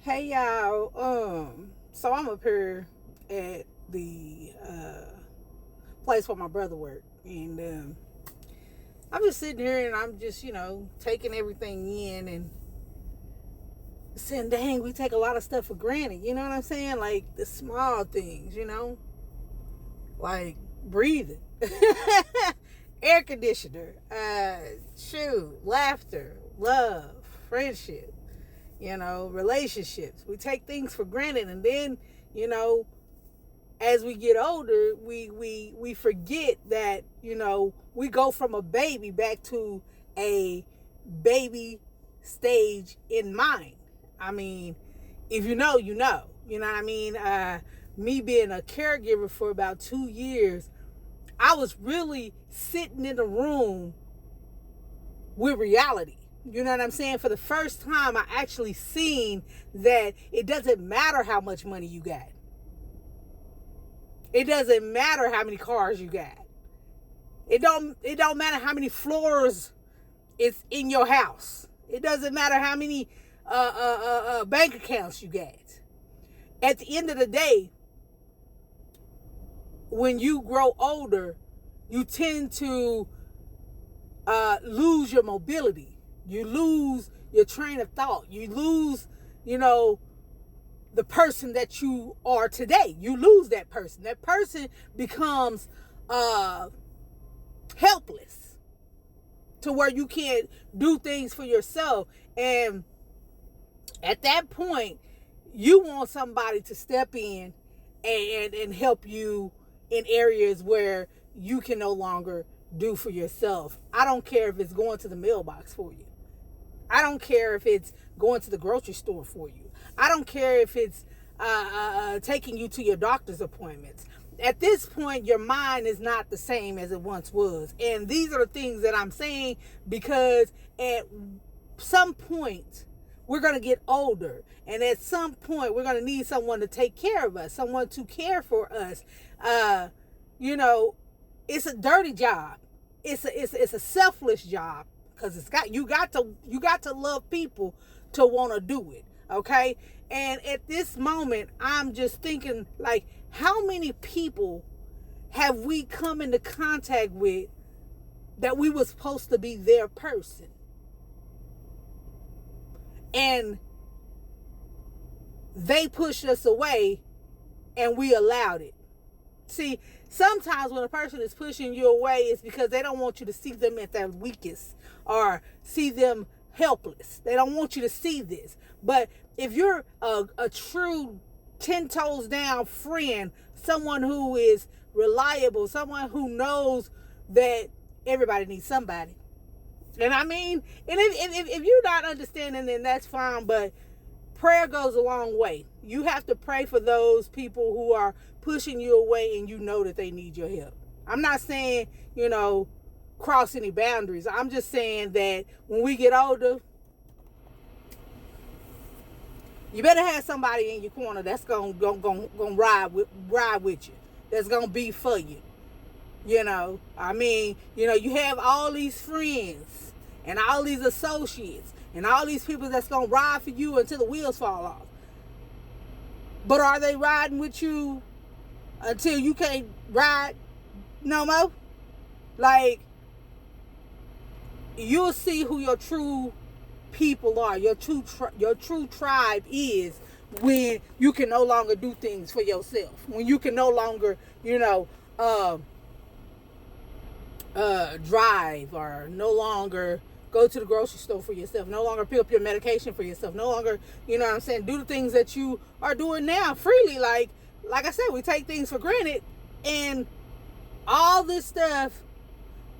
Hey y'all, so I'm up here at the place where my brother worked, and I'm just sitting here and I'm just, taking everything in and saying, dang, we take a lot of stuff for granted, you know what I'm saying? Like the small things, like breathing, air conditioner, laughter, love, friendship, relationships. We take things for granted, and then, you know, as we get older, we forget that, we go from a baby back to a baby stage in mind. I mean, if you know, you know. You know what I mean? Me being a caregiver for about 2 years, I was really sitting in a room with reality. You know what I'm saying? For the first time, I actually seen that it doesn't matter how much money you got. It doesn't matter how many cars you got. It don't matter how many floors it's in your house. It doesn't matter how many bank accounts you got. At the end of the day, when you grow older, you tend to lose your mobility. You lose your train of thought. You lose, the person that you are today. You lose that person. That person becomes helpless to where you can't do things for yourself. And at that point, you want somebody to step in and help you in areas where you can no longer do for yourself. I don't care if it's going to the mailbox for you. I don't care if it's going to the grocery store for you. I don't care if it's taking you to your doctor's appointments. At this point, your mind is not the same as it once was. And these are the things that I'm saying because at some point, we're going to get older. And at some point, we're going to need someone to take care of us, someone to care for us. It's a dirty job. It's a selfless job because you got to love people to want to do it. Okay. And at this moment, I'm just thinking, like, how many people have we come into contact with that we were supposed to be their person? And they pushed us away and we allowed it. See, sometimes when a person is pushing you away, it's because they don't want you to see them at their weakest or see them helpless. They don't want you to see this. But if you're a true 10 toes down friend, someone who is reliable, someone who knows that everybody needs somebody. And I mean, and if you're not understanding, then that's fine. But prayer goes a long way. You have to pray for those people who are pushing you away and you know that they need your help. I'm not saying, cross any boundaries. I'm just saying that when we get older, you better have somebody in your corner that's gonna ride with you. That's gonna be for you. You have all these friends and all these associates and all these people that's gonna ride for you until the wheels fall off. But are they riding with you until you can't ride no more? Like, you'll see who your true people are, your true tribe is when you can no longer do things for yourself. When you can no longer, drive or no longer go to the grocery store for yourself, no longer pick up your medication for yourself, no longer, do the things that you are doing now freely. Like I said, we take things for granted, and all this stuff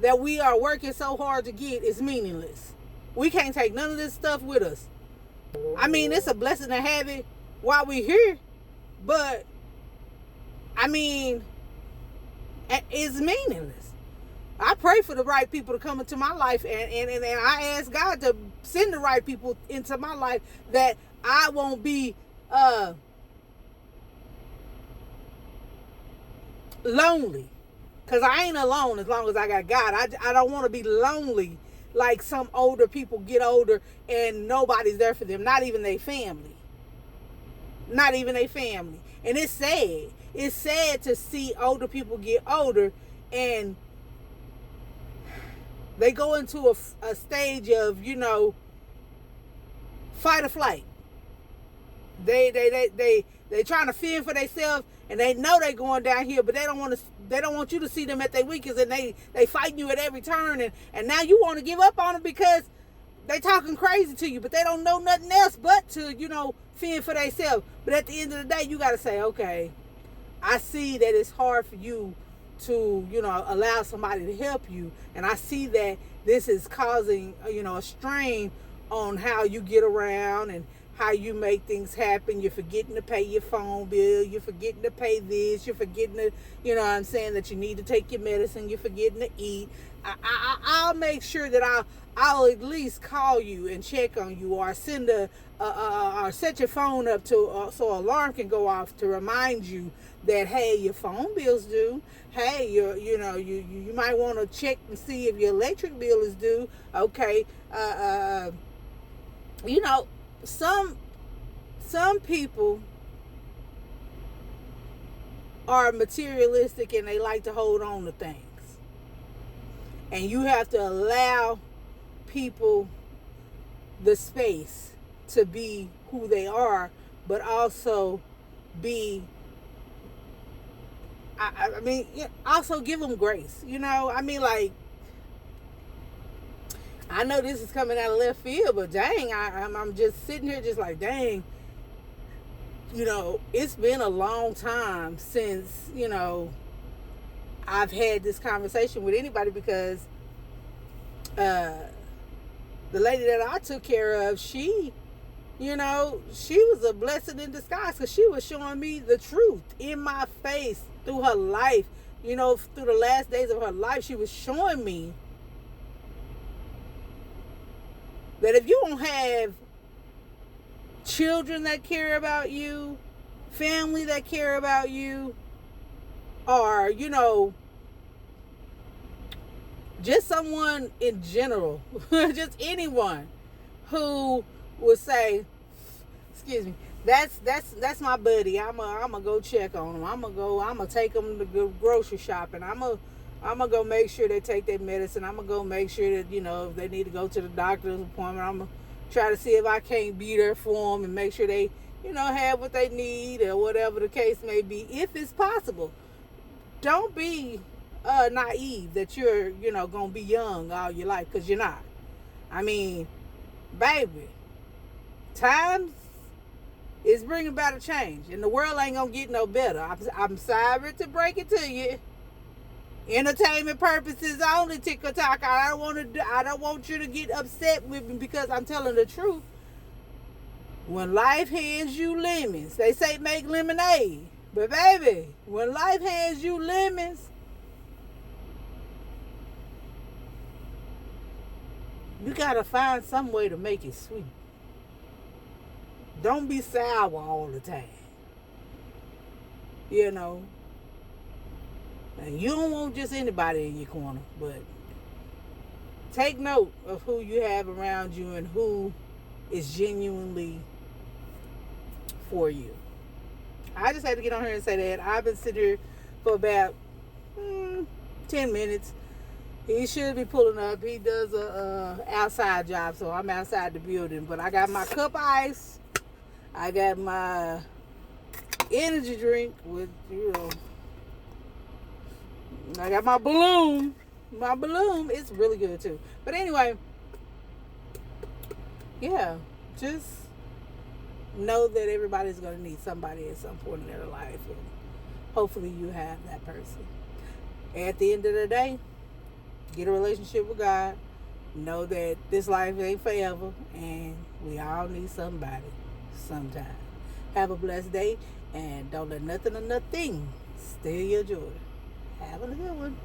that we are working so hard to get is meaningless. We can't take none of this stuff with us. I mean, it's a blessing to have it while we're here, but I mean, it's meaningless. I pray for the right people to come into my life, and I ask God to send the right people into my life that I won't be lonely. Because I ain't alone as long as I got God. I don't want to be lonely like some older people get older and nobody's there for them, not even their family. not even a family. And it's sad. It's sad to see older people get older and they go into a stage of, fight or flight. They trying to fend for themselves, and they know they going down here, but they don't want you to see them at their weakest, and they fighting you at every turn, and now you want to give up on them because they talking crazy to you, but they don't know nothing else but to fend for themselves. But at the end of the day, you got to say, okay, I see that it's hard for you to allow somebody to help you, and I see that this is causing a strain on how you get around and how you make things happen. You're forgetting to pay your phone bill. You're forgetting to pay this. You're forgetting to, that you need to take your medicine. You're forgetting to eat. I'll make sure that I'll at least call you and check on you, or send or set your phone up to so an alarm can go off to remind you that, hey, your phone bill's due. Hey, you might want to check and see if your electric bill is due. Okay, some people are materialistic and they like to hold on to things. And you have to allow people the space to be who they are, but also be, also give them grace. I know this is coming out of left field, but dang, I'm just sitting here just like, dang, it's been a long time since, I've had this conversation with anybody, because the lady that I took care of, she was a blessing in disguise, because she was showing me the truth in my face through her life. Through the last days of her life, she was showing me that if you don't have children that care about you, family that care about you, or, just someone in general, just anyone who would say, excuse me, that's my buddy. I'm gonna go check on them. I'm gonna take them to go grocery shopping. I'm gonna go make sure they take their medicine. I'm gonna go make sure that, if they need to go to the doctor's appointment, I'm gonna try to see if I can't be there for them and make sure they, have what they need, or whatever the case may be, if it's possible. Don't be naive that you're, gonna be young all your life, because you're not. Baby, times is bringing about a change, and the world ain't gonna get no better. I'm sorry to break it to you. Entertainment purposes only, TikTok. I don't want you to get upset with me, because I'm telling the truth. When life hands you lemons, they say make lemonade. But baby, when life hands you lemons, you gotta find some way to make it sweet. Don't be sour all the time. And you don't want just anybody in your corner, but take note of who you have around you and who is genuinely for you. I just had to get on here and say that. I've been sitting here for about 10 minutes. He should be pulling up. He does a outside job, so I'm outside the building. But I got my cup of ice. I got my energy drink with, I got my balloon. My balloon is really good too. But anyway, yeah, just know that everybody's going to need somebody at some point in their life. And hopefully you have that person. At the end of the day, get a relationship with God. Know that this life ain't forever, and we all need somebody sometime. Have a blessed day, and don't let nothing or nothing steal your joy. Have a good one.